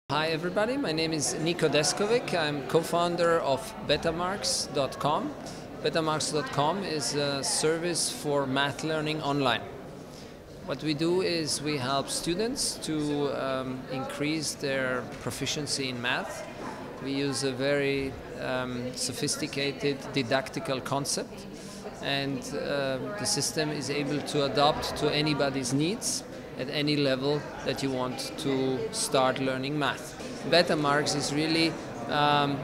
Hi everybody, my name is Nikolas Deskovic. I'm co-founder of Bettermarks.com. Bettermarks.com is a service for math learning online. What we do is we help students to increase their proficiency in math. We use a very sophisticated didactical concept, and the system is able to adapt to anybody's needs at any level that you want to start learning math. Bettermarks is really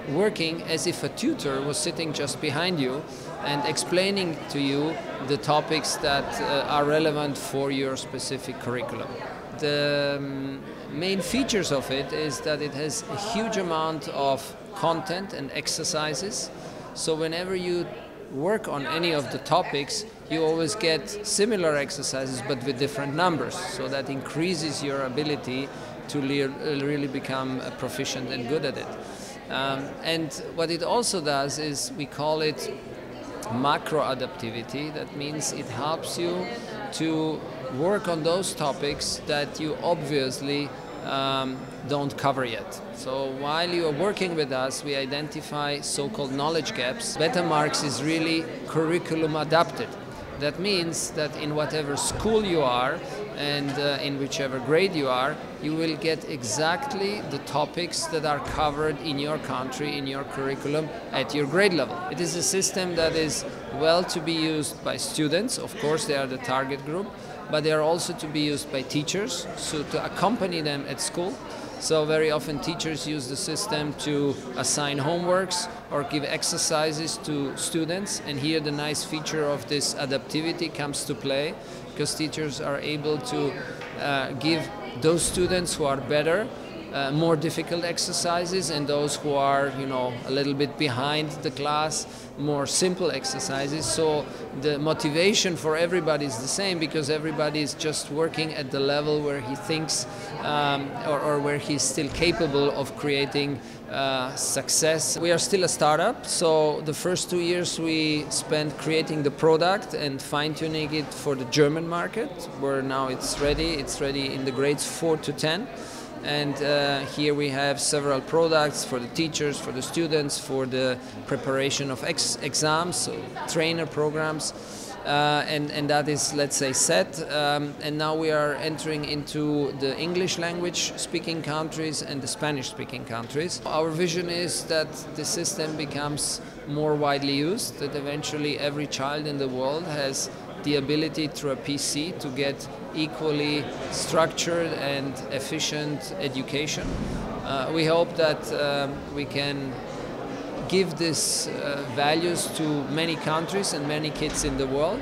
working as if a tutor was sitting just behind you and explaining to you the topics that are relevant for your specific curriculum. The main features of it is that it has a huge amount of content and exercises, so whenever you work on any of the topics, you always get similar exercises but with different numbers, so that increases your ability to really become proficient and good at it. And what it also does is we call it macro adaptivity. That means it helps you to work on those topics that you obviously don't cover yet. So while you are working with us, we identify so-called knowledge gaps. Bettermarks is really curriculum adapted. That means that in whatever school you are and in whichever grade you are, you will get exactly the topics that are covered in your country, in your curriculum, at your grade level. It is a system that is well to be used by students. Of course, they are the target group, but they are also to be used by teachers, so to accompany them at school. So very often teachers use the system to assign homeworks or give exercises to students, and here the nice feature of this adaptivity comes to play, because teachers are able to give those students who are better more difficult exercises, and those who are, a little bit behind the class, more simple exercises. So the motivation for everybody is the same, because everybody is just working at the level where he thinks or where he's still capable of creating success. We are still a startup, so the first 2 years we spent creating the product and fine-tuning it for the German market, where now it's ready. It's ready in the grades 4 to 10. And here we have several products for the teachers, for the students, for the preparation of exams, so trainer programs, and that is, let's say, set. And now we are entering into the English language speaking countries and the Spanish speaking countries. Our vision is that the system becomes more widely used, that eventually every child in the world has the ability through a PC to get equally structured and efficient education. We hope that we can give these values to many countries and many kids in the world.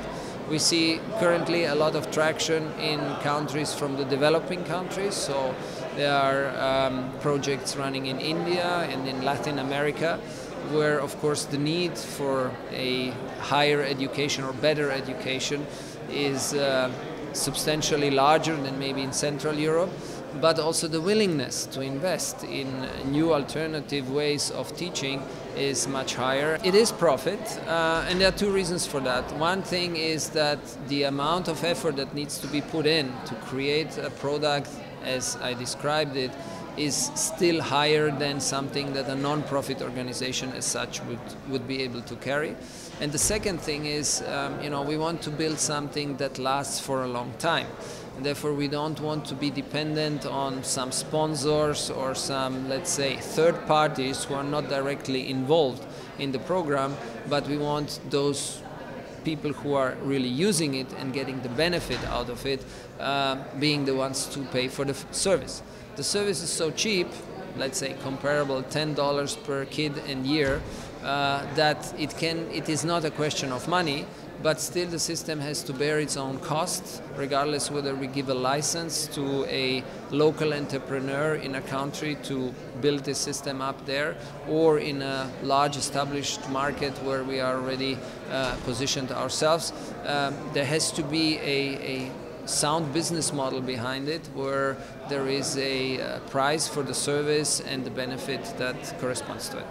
We see currently a lot of traction in countries from the developing countries, so there are projects running in India and in Latin America, where of course the need for a higher education or better education is substantially larger than maybe in Central Europe, but also the willingness to invest in new alternative ways of teaching is much higher. It is profit, and there are two reasons for that. One thing is that the amount of effort that needs to be put in to create a product as I described it is still higher than something that a non-profit organization as such would be able to carry. And the second thing is, we want to build something that lasts for a long time. And therefore we don't want to be dependent on some sponsors or some, let's say, third parties who are not directly involved in the program, but we want those people who are really using it and getting the benefit out of it, being the ones to pay for the service. The service is so cheap, let's say comparable $10 per kid and year, that it is not a question of money, but still the system has to bear its own costs, regardless whether we give a license to a local entrepreneur in a country to build the system up there, or in a large established market where we are already positioned ourselves. There has to be a sound business model behind it, where there is a price for the service and the benefit that corresponds to it.